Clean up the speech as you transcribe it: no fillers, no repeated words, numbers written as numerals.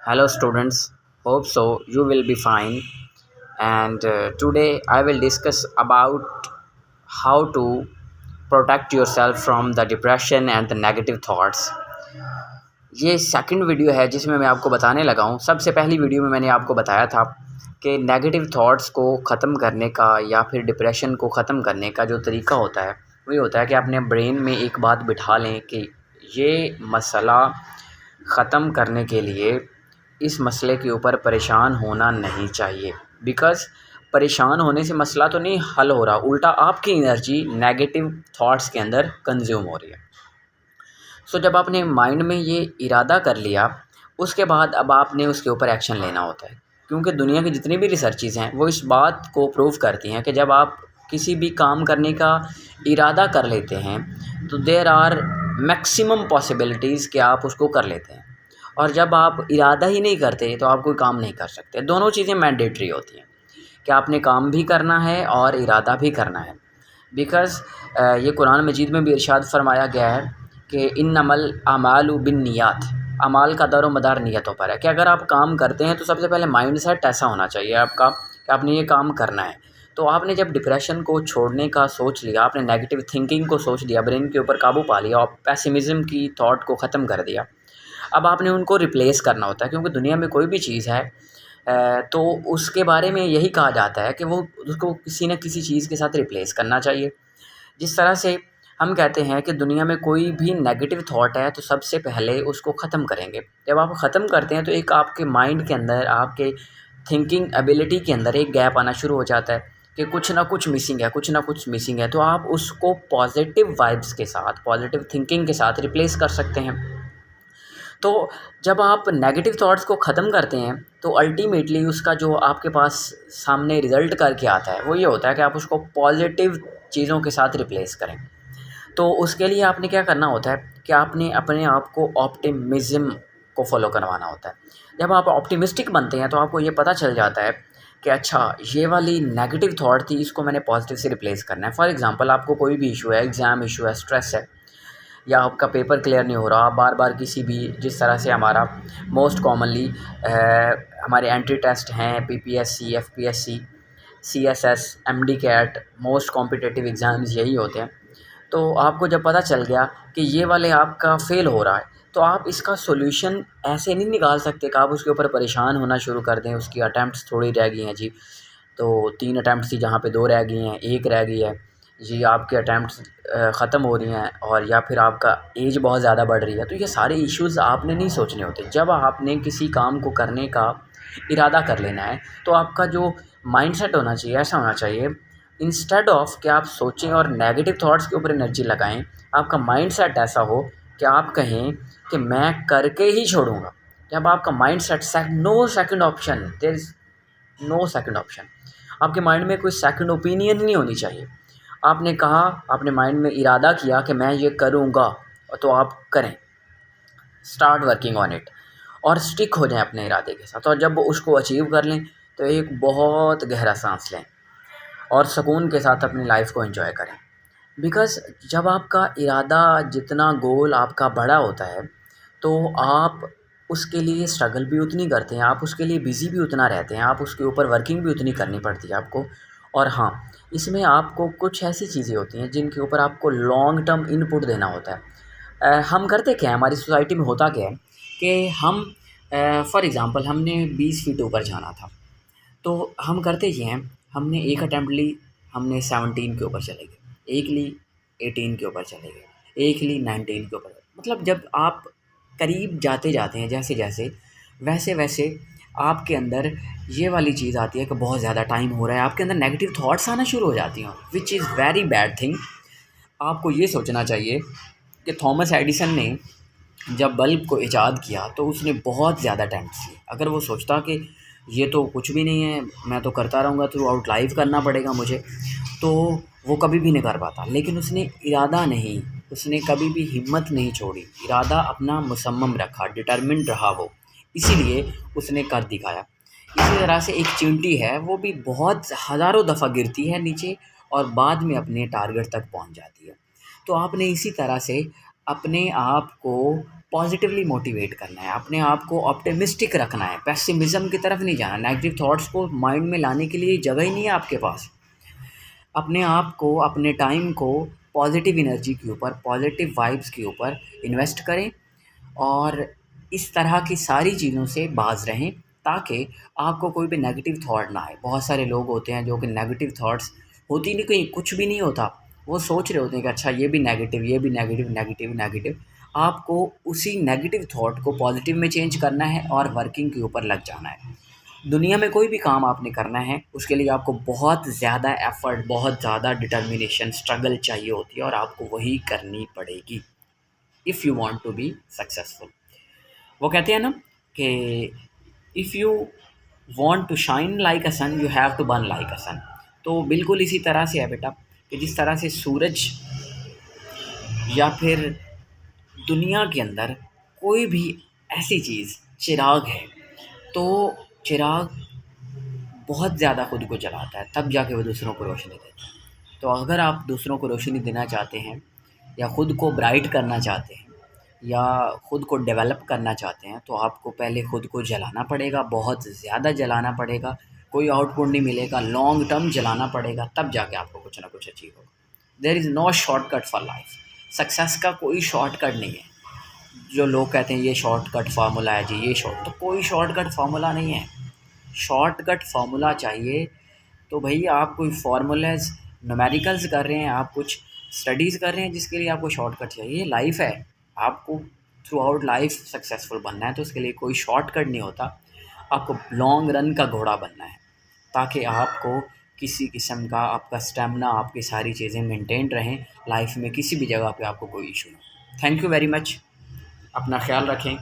Hello students, hope so you will be fine. And today I will discuss about how to protect yourself from the depression and the negative thoughts. ये second video है जिसमें मैं आपको बताने लगा हूँ। सबसे पहली वीडियो में मैंने आपको बताया था कि नेगेटिव थॉट्स को ख़त्म करने का या फिर डिप्रेशन को ख़त्म करने का जो तरीका होता है वो ये होता है कि अपने ब्रेन में एक बात बिठा लें कि ये मसला ख़त्म करने के लिए इस मसले के ऊपर परेशान होना नहीं चाहिए। बिकॉज़ परेशान होने से मसला तो नहीं हल हो रहा, उल्टा आपकी एनर्जी नेगेटिव थॉट्स के अंदर कंज्यूम हो रही है। जब आपने माइंड में ये इरादा कर लिया, उसके बाद अब आपने उसके ऊपर एक्शन लेना होता है। क्योंकि दुनिया की जितनी भी रिसर्चेज़ हैं वो इस बात को प्रूव करती हैं कि जब आप किसी भी काम करने का इरादा कर लेते हैं तो देयर आर मैक्सिमम पॉसिबिलिटीज़ कि आप उसको कर लेते हैं। और जब आप इरादा ही नहीं करते तो आप कोई काम नहीं कर सकते। दोनों चीज़ें मैंडेटरी होती हैं कि आपने काम भी करना है और इरादा भी करना है। बिकॉज़ ये कुरान मजीद में भी इरशाद फरमाया गया है कि इन्नमल अमालु बिन्नियात, अमाल का दारो मदार नियतों पर है कि अगर आप काम करते हैं तो सबसे पहले माइंड सेट ऐसा होना चाहिए आपका कि आपने ये काम करना है। तो आपने जब डिप्रेशन को छोड़ने का सोच लिया, आपने नेगेटिव थिंकिंग को सोच लिया, ब्रेन के ऊपर काबू पा लिया और पेसिमिज़्म की थॉट को ख़त्म कर दिया, अब आपने उनको रिप्लेस करना होता है। क्योंकि दुनिया में कोई भी चीज़ है तो उसके बारे में यही कहा जाता है कि वो उसको किसी न किसी चीज़ के साथ रिप्लेस करना चाहिए। जिस तरह से हम कहते हैं कि दुनिया में कोई भी नेगेटिव थॉट है तो सबसे पहले उसको ख़त्म करेंगे। जब आप ख़त्म करते हैं तो एक आपके माइंड के अंदर, आपके थिंकिंग एबिलिटी के अंदर एक गैप आना शुरू हो जाता है कि कुछ ना कुछ मिसिंग है, कुछ ना कुछ मिसिंग है। तो आप उसको पॉजिटिव वाइब्स के साथ, पॉजिटिव थिंकिंग के साथ रिप्लेस कर सकते हैं। तो जब आप नेगेटिव थॉट्स को ख़त्म करते हैं तो अल्टीमेटली उसका जो आपके पास सामने रिज़ल्ट करके आता है वो ये होता है कि आप उसको पॉजिटिव चीज़ों के साथ रिप्लेस करें। तो उसके लिए आपने क्या करना होता है कि आपने अपने आप को ऑप्टिमिज़्म को फ़ॉलो करवाना होता है। जब आप ऑप्टिमिस्टिक बनते हैं तो आपको ये पता चल जाता है कि अच्छा ये वाली नेगेटिव थॉट थी, इसको मैंने पॉजिटिव से रिप्लेस करना है। फॉर एग्ज़ाम्पल आपको कोई भी इशू है, एग्ज़ाम इशू है, स्ट्रेस है या आपका पेपर क्लियर नहीं हो रहा, आप बार-बार किसी भी जिस तरह से हमारा मोस्ट कॉमनली हमारे एंट्री टेस्ट हैं PPSC, FPSC, CSS, MD CAT, most competitive exams यही होते हैं। तो आपको जब पता चल गया कि ये वाले आपका फ़ेल हो रहा है तो आप इसका सॉल्यूशन ऐसे नहीं निकाल सकते कि आप उसके ऊपर परेशान होना शुरू कर दें। उसकी अटेम्प्ट्स थोड़ी रह गई हैं जी, तो 3 अटेम्प्ट्स थी जहाँ पे 2 रह गई हैं, 1 रह गई है जी, आपके अटेम्प्ट्स ख़त्म हो रही हैं और या फिर आपका एज बहुत ज़्यादा बढ़ रही है। तो ये सारे इश्यूज़ आपने नहीं सोचने होते। जब आपने किसी काम को करने का इरादा कर लेना है तो आपका जो माइंडसेट होना चाहिए ऐसा होना चाहिए, इंस्टेड ऑफ कि आप सोचें और नेगेटिव थॉट्स के ऊपर एनर्जी लगाएं, आपका माइंडसेट ऐसा हो कि आप कहें कि मैं करके ही छोड़ूंगा। जब आपका mindset no second option, there is no second option, आपके माइंड में कोई सेकंड ओपिनियन नहीं होनी चाहिए। आपने कहा, आपने माइंड में इरादा किया कि मैं ये करूँगा, तो आप करें, स्टार्ट वर्किंग ऑन इट और स्टिक हो जाएं अपने इरादे के साथ। और जब उसको अचीव कर लें तो एक बहुत गहरा सांस लें और सुकून के साथ अपनी लाइफ को एंजॉय करें। बिकॉज़ जब आपका इरादा, जितना गोल आपका बड़ा होता है तो आप उसके लिए स्ट्रगल भी उतनी करते हैं, आप उसके लिए बिज़ी भी उतना रहते हैं, आप उसके ऊपर वर्किंग भी उतनी करनी पड़ती है आपको। और हाँ, इसमें आपको कुछ ऐसी चीज़ें होती हैं जिनके ऊपर आपको लॉन्ग टर्म इनपुट देना होता है। हम करते क्या हैं, हमारी सोसाइटी में होता क्या है कि हम फॉर एग्ज़ाम्पल हमने 20 फीट ऊपर जाना था, तो हम करते ये हैं, हमने एक अटैम्प्ट ली, हमने 17 के ऊपर चले गए, एक ली 18 के ऊपर चले गए, एक ली 19 के ऊपर। मतलब जब आप करीब जाते जाते हैं जैसे जैसे, वैसे वैसे आपके अंदर ये वाली चीज़ आती है कि बहुत ज़्यादा टाइम हो रहा है, आपके अंदर नेगेटिव थॉट्स आना शुरू हो जाती हैं, which is very bad thing. आपको ये सोचना चाहिए कि थॉमस एडिसन ने जब बल्ब को ईजाद किया तो उसने बहुत ज़्यादा अटेम्प्ट्स लिए। अगर वो सोचता कि ये तो कुछ भी नहीं है, मैं तो करता रहूँगा, थ्रू आउट लाइफ करना पड़ेगा मुझे, तो वो कभी भी नहीं कर पाता। लेकिन उसने इरादा नहीं, उसने कभी भी हिम्मत नहीं छोड़ी, इरादा अपना मुसम्मम रखा, डिटरमिन्ड रहा वो, इसीलिए उसने कर दिखाया। इसी तरह से एक चींटी है, वो भी बहुत हज़ारों दफ़ा गिरती है नीचे और बाद में अपने टारगेट तक पहुंच जाती है। तो आपने इसी तरह से अपने आप को पॉजिटिवली मोटिवेट करना है, अपने आप को ऑप्टिमिस्टिक रखना है, पेसिमिज्म की तरफ नहीं जाना। नेगेटिव थॉट्स को माइंड में लाने के लिए जगह ही नहीं है आपके पास। अपने आप को, अपने टाइम को पॉजिटिव एनर्जी के ऊपर, पॉजिटिव वाइब्स के ऊपर इन्वेस्ट करें और इस तरह की सारी चीज़ों से बाज रहें ताकि आपको कोई भी नेगेटिव थॉट ना आए। बहुत सारे लोग होते हैं जो कि नेगेटिव थॉट्स होती नहीं, कहीं कुछ भी नहीं होता, वो सोच रहे होते हैं कि अच्छा ये भी नेगेटिव, ये भी नेगेटिव, नेगेटिव नेगेटिव। आपको उसी नेगेटिव थॉट को पॉजिटिव में चेंज करना है और वर्किंग के ऊपर लग जाना है। दुनिया में कोई भी काम आपने करना है उसके लिए आपको बहुत ज़्यादा एफ़र्ट, बहुत ज़्यादा डिटर्मिनेशन, स्ट्रगल चाहिए होती है और आपको वही करनी पड़ेगी if you want to be successful. वो कहते हैं ना कि if you want to shine like a sun you have to burn like a sun. तो बिल्कुल इसी तरह से है बेटा, कि जिस तरह से सूरज या फिर दुनिया के अंदर कोई भी ऐसी चीज़ चिराग है, तो चिराग बहुत ज़्यादा खुद को जलाता है तब जाके वो दूसरों को रोशनी देता है। तो अगर आप दूसरों को रोशनी देना चाहते हैं या ख़ुद को ब्राइट करना चाहते हैं या ख़ुद को डेवलप करना चाहते हैं, तो आपको पहले ख़ुद को जलाना पड़ेगा, बहुत ज़्यादा जलाना पड़ेगा। कोई आउटपुट नहीं मिलेगा, लॉन्ग टर्म जलाना पड़ेगा, तब जाके आपको कुछ ना कुछ अचीव होगा। There is no shortcut for life. Success का कोई शॉर्टकट नहीं है। जो लोग कहते हैं ये शॉर्टकट फार्मूला है जी, ये तो कोई शॉर्टकट फार्मूला नहीं है। शॉर्टकट फार्मूला चाहिए तो भैया आप कोई फार्मूलाज, न्यूमेरिकल्स कर रहे हैं, आप कुछ स्टडीज़ कर रहे हैं जिसके लिए आपको शॉर्टकट चाहिए। लाइफ है, आपको थ्रू आउट लाइफ सक्सेसफुल बनना है, तो उसके लिए कोई शॉर्टकट नहीं होता। आपको लॉन्ग रन का घोड़ा बनना है ताकि आपको किसी किस्म का आपका स्टेमिना, आपकी सारी चीज़ें मेंटेन रहें लाइफ में, किसी भी जगह पे आपको कोई इशू ना हो। Thank you very much. अपना ख्याल रखें।